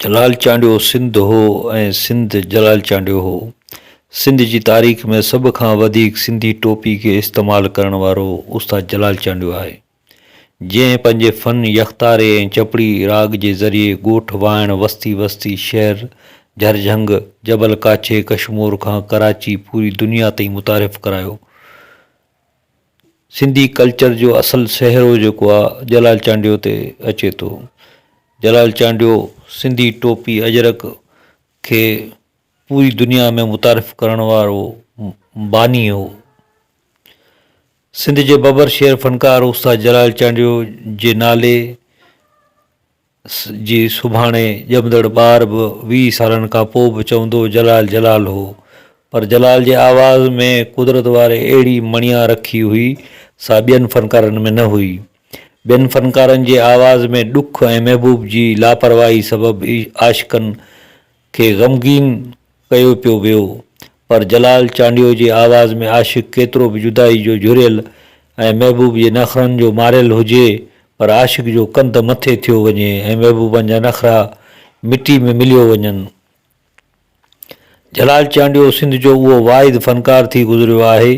जलाल चांडियो सिंध हो ऐं सिंध जलाल चांडियो हो। सिंध जी तारीख़ में सभ खां वधीक सिंधी टोपी खे इस्तेमालु करण वारो उस्ताद जलाल चांडियो आहे, जंहिं पंहिंजे फ़न यख़्तारे ऐं चपड़ी राग जे ज़रिए ॻोठ वाइण, वस्ती वस्ती, शहर झरझंग, जबल काछे, कशमोर खां कराची पूरी दुनिया ताईं मुतारिफ़ करायो। सिंधी कल्चर जो असल सहरो जेको आहे जलाल चांडियो ते अचे थो। जलाल चांडियो सिंधी टोपी अजरक खे पूरी दुनिया में मुतारिफ़ करण वारो बानी हो। सिंध जे बबर शेर फ़नकार उस्ताद जलाल चांडियो जे नाले जी सुभाणे ॼमंदड़ ॿार बि 20 सालनि खां पोइ बि चवंदो जलाल जलाल हो, पर जलाल जे आवाज़ में कुदरत वारे अहिड़ी मणिया रखी हुई सा ॿियनि फ़नकारनि में न हुई। ॿियनि फ़नकारनि जे आवाज़ में ॾुख ऐं महबूब जी लापरवाही सबबि आशिक़नि खे ग़मगीन कयो पियो वियो, पर जलाल चांडियो जी आवाज़ में आशिक़ केतिरो बि जुदाई जो झुरियल ऐं महबूब जे नख़रनि जो मारियल हुजे, पर आशिक़ जो कंध मथे थियो वञे ऐं महबूबनि जा नख़रा मिटी में मिलियो वञनि। जलाल चांडियो सिंध जो उहो वाहिद फ़नकार थी गुज़रियो आहे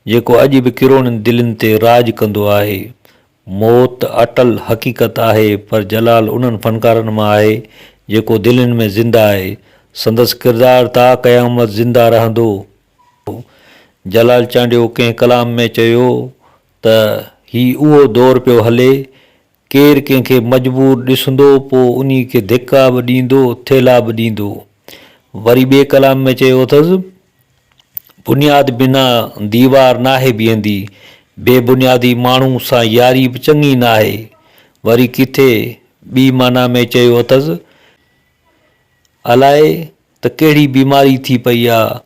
जेको अॼु बि किरोड़नि दिलनि ते राज कंदो आहे। मौत अटल हक़ीक़त आहे, पर जलाल उन्हनि फ़नकारनि मां आहे जेको दिलनि में ज़िंदा आहे। संदसि किरदारु ता क़यामत ज़िंदा रहंदो। जलाल चांडियो कंहिं कलाम में चयो त ही उहो दौरु पियो हले, केरु कंहिंखे मजबूर ॾिसंदो पोइ उन्ही खे धिका बि ॾींदो, थेला बि ॾींदो। वरी ॿिए कलाम में चयो अथसि, बुनियाद बिना दीवार नाहे बीहंदी, बेबुनियादी माण्हू सां यारी बि चङी नाहे। वरी किथे ॿी माना में चयो अथसि, अलाए त कहिड़ी बीमारी थी पई आहे,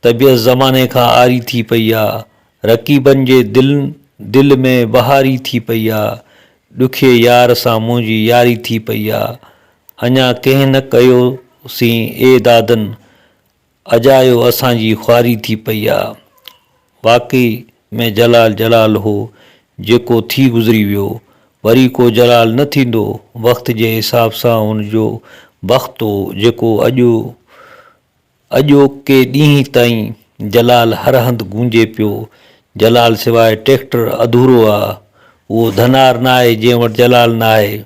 तबियत ज़माने खां आरी थी पई आहे, रक़ीबनि जे दिल में बहारी थी पई आहे, ॾुखे यार सां मुंहिंजी यारी थी पई आहे, अञा कंहिं न कयोसीं ए दादन, अजायो असांजी ख़्वारी थी पई आहे। वाक़ई में जलाल जलाल हो जेको थी गुज़री वियो, वरी को जलाल न थींदो। वक़्त जे हिसाब सां हुनजो वक़्तु हो जेको अॼोके ॾींहं ताईं जलाल हर हंधि गूंजे पियो। जलाल सवाइ ट्रैक्टर अधूरो आहे, उहो धनार न आहे जंहिं वटि जलाल न आहे।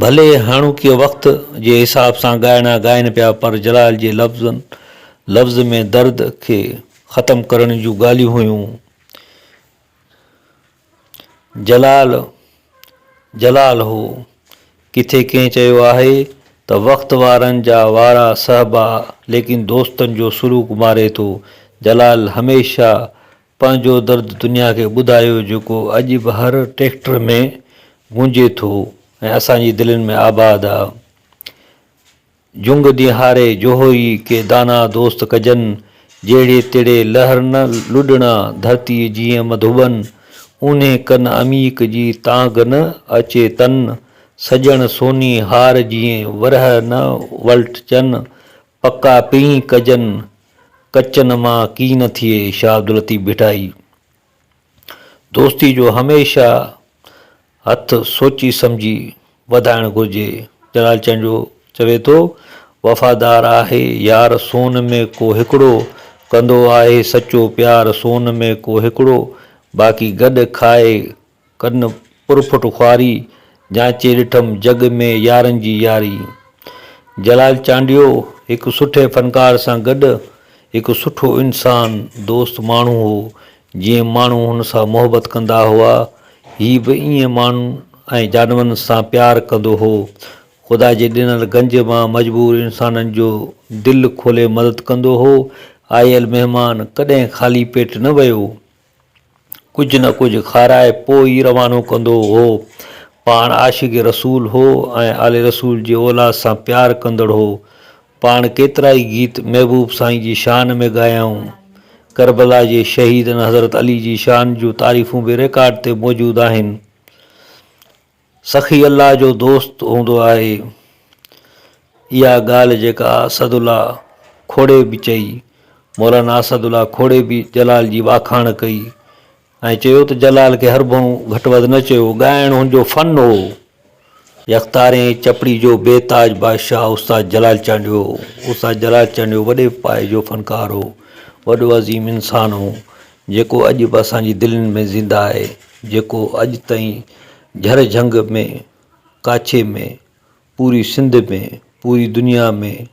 भले हाणोकीअ वक़्त जे हिसाब सां ॻाइणा ॻाइनि पिया, पर जलाल जे लफ़्ज़ में दर्द खे ख़तमु करण जूं ॻाल्हियूं हुयूं। जलाल जलाल हो। किथे कंहिं चयो आहे त वक़्त वारनि जा वारा सहबा, लेकिन दोस्तनि जो सुलूक मारे थो। जलाल हमेशह पंहिंजो दर्द दुनिया खे ॿुधायो जेको अॼु बि हर ट्रैक्टर में गूंजे थो ऐं असांजी दिलनि में आबाद आहे। जुंग ॾिहारे जोहोई के दाना दोस्त कजनि, जहिड़े तेड़े लहर न लुॾणा धरती जीअं मधुबन, उने कन अमीक जी तांग न अचे तन, सजण सोनी हार जीअं वरह न वल्टचन, पक्का पीं कजनि कचन मां की न थिए। शाह अब्दुल लतीफ़ भिठाई। दोस्ती जो हमेशह हथ सोची सम्झी वधाइणु घुरिजे। जलाल चांडियो चवे थो, वफ़ादार आहे यार सोन में को हिकिड़ो, कंदो आहे सचो प्यार सोन में को हिकिड़ो, बाक़ी गॾु खाए कन पुरफुट ख़्वारी, जांचे ॾिठमि जग में यारनि जी यारी। जलाल चांडियो हिकु सुठे फ़नकार सां गॾु हिकु सुठो इंसान दोस्त माण्हू हो। जीअं माण्हू हुन सां मोहबत कंदा हुआ, हीअ बि ईअं माण्हू ऐं जानवरनि सां प्यारु कंदो हो। ख़ुदा जे ॾिनल गंज मां मजबूर इंसाननि जो दिलि खोले मदद कंदो हो। आयल महिमान कॾहिं ख़ाली पेट न वियो, कुझु न कुझु खाराए पोइ ई रवानो कंदो हो। पाण आशिक़ रसूल हो ऐं आले रसूल जी औलाद सां प्यारु कंदड़ हो। पाण केतिरा ई गीत महबूब साईं जी शान में ॻायाऊं। करबला जे शहीदनि हज़रत अली जी शान जूं तारीफ़ूं बि रिकॉर्ड ते मौजूदु आहिनि। सखी अल्लाह जो दोस्त हूंदो आहे, इहा ॻाल्हि जेका असदुल्ला खोड़े बि चई। मौलाना असदुल्ला खोड़े बि जलाल जी वाखाण कई ऐं चयो त जलाल खे हर भाऊ घटि वधि न चयो, ॻाइणु हुनजो फ़न हो। यख्तारे चपड़ी जो बेताज बादशाह उस्ताद जलाल चांद हो। उस्ताद जलाल चांद वॾे पाए जो फ़नकार हो, वॾो अज़ीम इंसान हो, जेको अॼु बि असांजी दिलनि में ज़िंदा आहे, जेको अॼु ताईं झर झंग में, काछे में, पूरी सिंध में, पूरी दुनिया में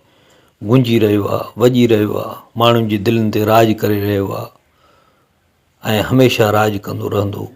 गुंजी रहियो आहे, वॼी रहियो आहे, माण्हुनि जी दिलनि ते राज करे रहियो आहे ऐं हमेशह राज कंदो रहंदो।